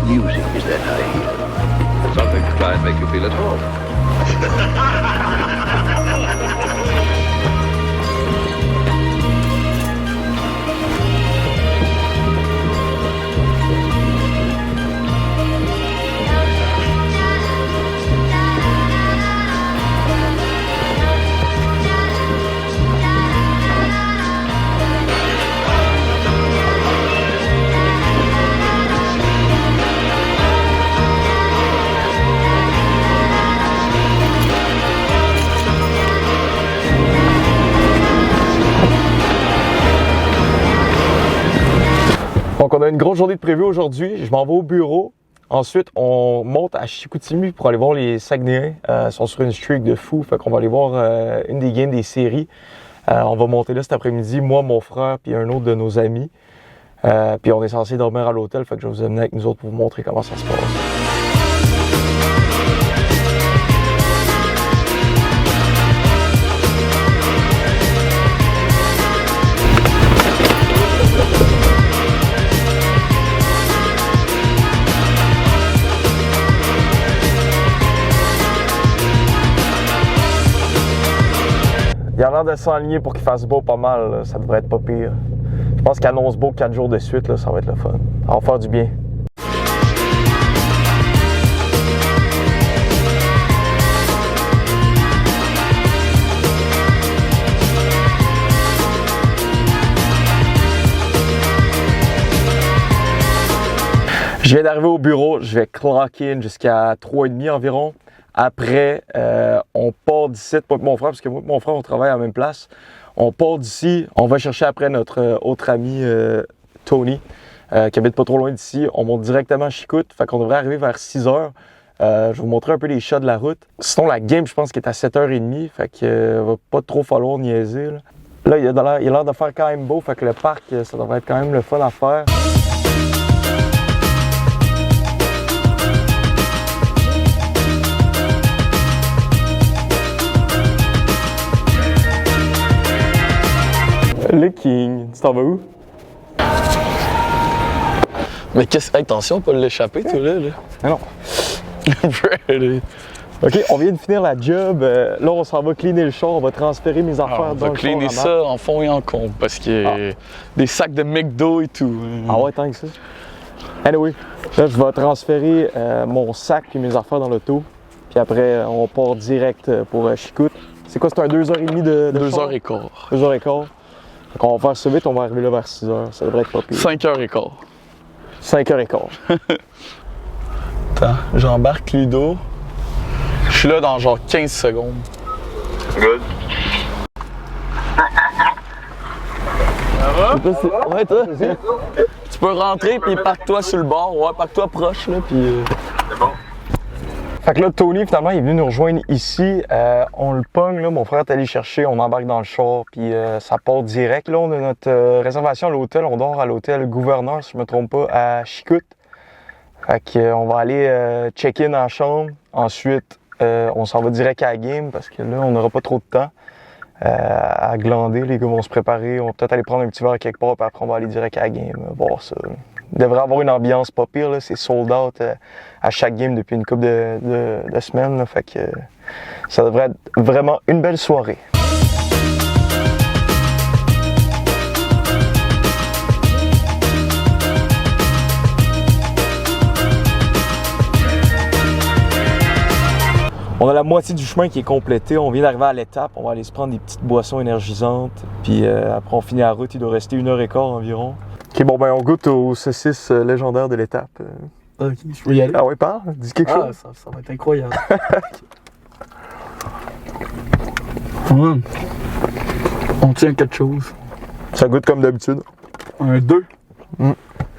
music is that I hear? Something to try and make you feel at home. Donc on a une grosse journée de prévue aujourd'hui. Je m'en vais au bureau. Ensuite, on monte à Chicoutimi pour aller voir les Saguenayens. Ils sont sur une streak de fou. Fait qu'on va aller voir une des games des séries. On va monter là cet après-midi, moi, mon frère, puis un autre de nos amis. Puis on est censé dormir à l'hôtel. Fait que je vais vous amener avec nous autres pour vous montrer comment ça se passe. Il a l'air de s'enligner pour qu'il fasse beau pas mal, là. Ça devrait être pas pire. Je pense qu'il annonce beau 4 jours de suite, là, ça va être le fun. Ça va faire du bien. Je viens d'arriver au bureau, je vais clock in jusqu'à 3h30 environ. Après, on part d'ici, pas avec mon frère, parce que moi et mon frère, on travaille à la même place. On part d'ici, on va chercher après notre autre ami Tony, qui habite pas trop loin d'ici. On monte directement à Chicout, fait qu'on devrait arriver vers 6h. Je vais vous montrer un peu les shots de la route. Sinon, la game, je pense qu'elle est à 7h30, fait que va pas trop falloir niaiser. Là, il a l'air de faire quand même beau, fait que le parc, ça devrait être quand même le fun à faire. Le King, tu t'en vas où? Mais qu'est-ce que. Attention, pas l'échapper, toi, là. Ah non. Ok, on vient de finir la job. Là, on s'en va cleaner le char. On va transférer mes affaires dans le char. On va cleaner ça en fond et en comble parce qu'il y a des sacs de McDo et tout. Ah ouais, tant que ça. Anyway, là, je vais transférer mon sac et mes affaires dans l'auto. Puis après, on part direct pour Chicout. C'est quoi, c'est un 2h30 de 2h15. 2h15. Donc on va faire ça vite, on va arriver là vers 6h, ça devrait être pas pire. 5h15. 5h15. Attends, j'embarque Ludo. Je suis là dans genre 15 secondes. Good. Ça va? Ouais, toi? Tu peux rentrer puis parque-toi sur le bord. Ouais, parque-toi proche, là, puis... C'est bon. Fait que là, Tony, finalement, il est venu nous rejoindre ici. On le pogne, là, mon frère est allé chercher, on embarque dans le char, puis ça part direct. Là, on a notre réservation à l'hôtel. On dort à l'hôtel Gouverneur, si je me trompe pas, à Chicout. Fait que, on va aller check-in en chambre. Ensuite, on s'en va direct à la game, parce que là, on n'aura pas trop de temps à glander. Les gars vont se préparer. On va peut-être aller prendre un petit verre quelque part, puis après, on va aller direct à la game, voir ça. Il devrait avoir une ambiance pas pire, là. C'est sold out à chaque game depuis une couple de semaines. Là. Fait que ça devrait être vraiment une belle soirée. On a la moitié du chemin qui est complété. On vient d'arriver à l'étape. On va aller se prendre des petites boissons énergisantes. Puis après, on finit la route. Il doit rester 1h15 environ. Ok, bon, ben on goûte aux saucisses légendaires de l'étape. Ok, je peux y aller. Ah oui, parle, dis quelque chose. Ça va être incroyable. On tient quelque chose. Ça goûte comme d'habitude. Un 2.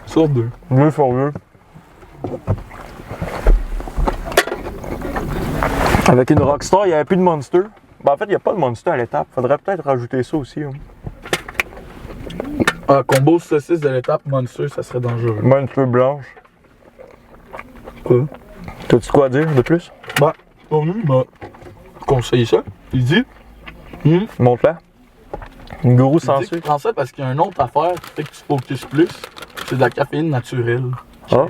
Sur 2. 2 sur 2. Avec une Rockstar, il n'y avait plus de Monster. Ben, en fait, il n'y a pas de Monster à l'étape. Faudrait peut-être rajouter ça aussi. Hein. Ah, combo saucisse de l'étape Monster, ça serait dangereux. Monster blanche. Quoi? T'as-tu quoi à dire de plus? Bah, pour nous, il m'a conseillé ça. Il dit. Montre-la. Une gourou sans Tu sucre. prends ça parce qu'il y a une autre affaire qui fait que tu focuses plus. C'est de la caféine naturelle. Ah.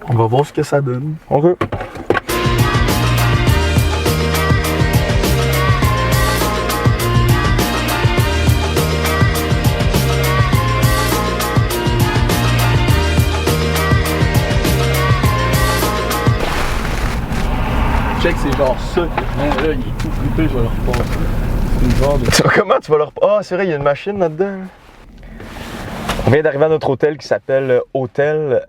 On va voir ce que ça donne. OK. Check, c'est genre ça. Là, il est tout flippé, je vais le repasser. C'est une genre de... Comment tu vas leur... Ah, c'est vrai, il y a une machine là-dedans. On vient d'arriver à notre hôtel qui s'appelle Hôtel.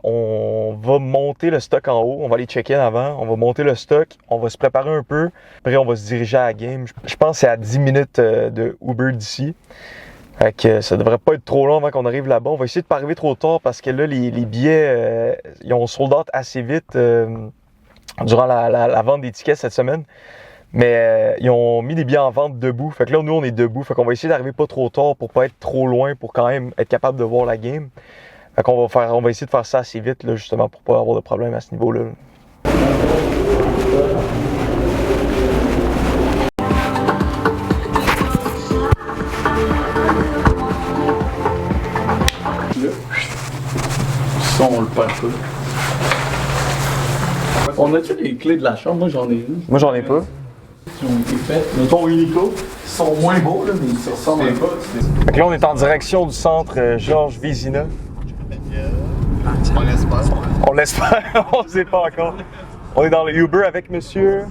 On va monter le stock en haut. On va aller check-in avant. On va monter le stock. On va se préparer un peu. Après, on va se diriger à la game. Je pense que c'est à 10 minutes de Uber d'ici. Fait que ça devrait pas être trop long avant qu'on arrive là-bas. On va essayer de pas arriver trop tard parce que là, les billets, ils ont sold out assez vite durant la vente des tickets cette semaine. Mais ils ont mis des billets en vente debout. Fait que là, nous, on est debout. Fait qu'on va essayer d'arriver pas trop tard pour pas être trop loin, pour quand même être capable de voir la game. Fait qu'on va essayer de faire ça assez vite, là, justement, pour pas avoir de problème à ce niveau-là. Ça, on le perd pas. On a-tu les clés de la chambre? Moi, j'en ai une. Moi, j'en ai pas. Qui ont été faites. Mettons Unico, ils sont moins beaux, là, mais ils se ressemblent pas. Fait que là, on est en direction du centre Georges Vézina. On l'espère. On l'espère, on ne sait pas encore. On est dans le Uber avec Monsieur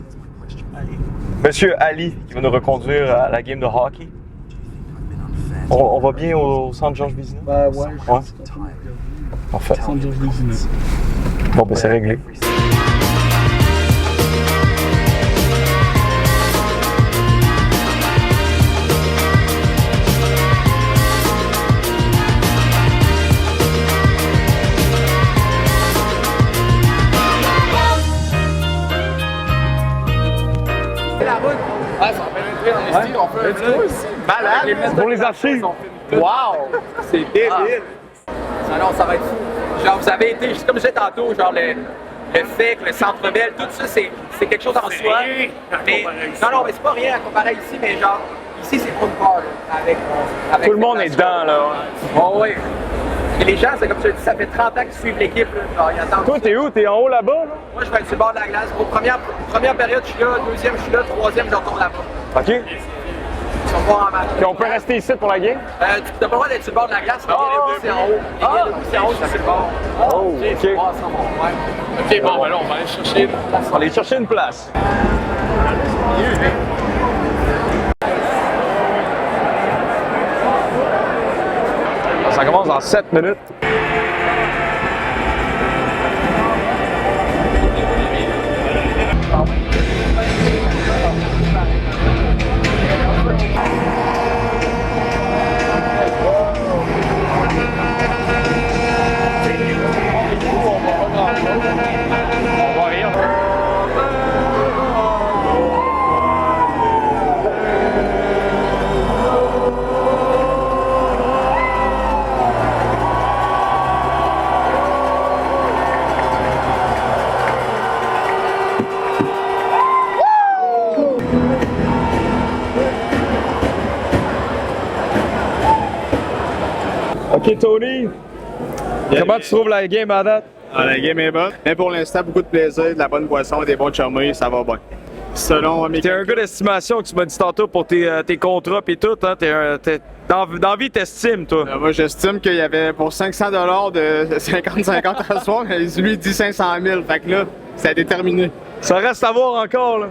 Ali qui va nous reconduire à la game de hockey. On va bien au centre Georges Vézina? Ben ouais. Ouais. Parfait. Bon, ben c'est réglé. La route. Ouais, ça va bien entrer en esti, on peut le aussi. Malade. Pour les archives. Wow! C'est débile. Non, ça va être fou. Genre, vous avez été, comme je disais tantôt, genre le fait que le Centre Bell, tout ça, c'est quelque chose en soi. Mais, non, mais c'est pas rien à comparer ici, mais genre, ici, c'est trop de part, là, avec Tout le monde est dedans, là. Oh, oui. Et les gens, c'est comme tu l'as dit, ça fait 30 ans qu'ils suivent l'équipe. Genre, ils attendent. Toi, t'es où? T'es en haut là-bas, là? Moi, je vais être sur le bord de la glace. Pour première période, je suis là. Deuxième, je suis là. Troisième, je retourne là-bas. OK. Ils sont voir en match. Puis on peut rester ici pour la game? Tu n'as pas le droit d'être sur le bord de la glace, mais les c'est en haut. Les debout, c'est en haut, c'est sur le bord. Oh, OK. Ok, bon, ben là, on va aller chercher une place. On va aller chercher une place. Ça commence dans 7 minutes. OK, Tony, comment tu trouves la game à date? Ah, la game est bonne. Mais pour l'instant, beaucoup de plaisir, de la bonne boisson, des bons chummies, ça va bien. Selon mes... T'es un gars d'estimation que tu m'as dit tantôt pour tes contrats et tout, hein? Dans la vie, t'estimes, toi. Moi, j'estime qu'il y avait pour 500 $ de 50-50 à soir, mais lui, il dit 500 000. Fait que là, c'est déterminé. Ça reste à voir encore, là.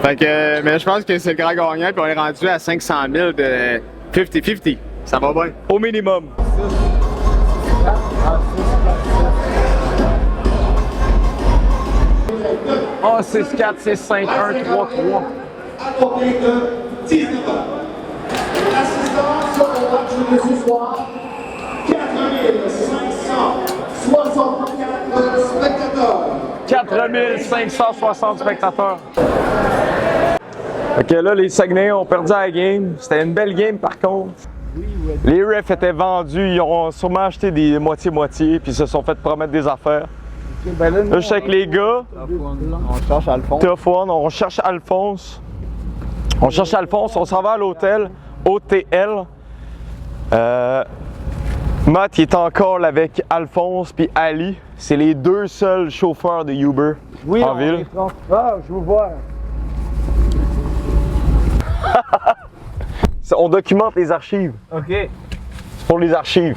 Fait que, mais je pense que c'est le grand gagnant, puis on est rendu à 500 000 de 50-50. Ça va bien. Au minimum. Ah, 6-4, 6-5, 1, 3, 3. Apporté de 19 ans. L'assistance au match de ce soir, 4564 spectateurs. 4560 spectateurs. Ok, là, les Saguenayens ont perdu la game. C'était une belle game, par contre. Les refs étaient vendus. Ils ont sûrement acheté des moitié-moitié, puis ils se sont fait promettre des affaires. Là, je suis avec les gars. On cherche Alphonse. Tough One, on cherche Alphonse. On cherche Alphonse, on s'en va à l'hôtel OTL. Matt, il est en call avec Alphonse puis Ali. C'est les deux seuls chauffeurs de Uber en ville. Ah, je vous vois. On documente les archives. OK. C'est pour les archives.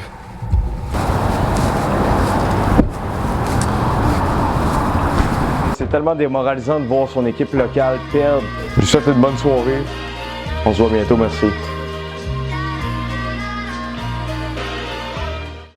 C'est tellement démoralisant de voir son équipe locale perdre. Je vous souhaite une bonne soirée. On se voit bientôt, merci.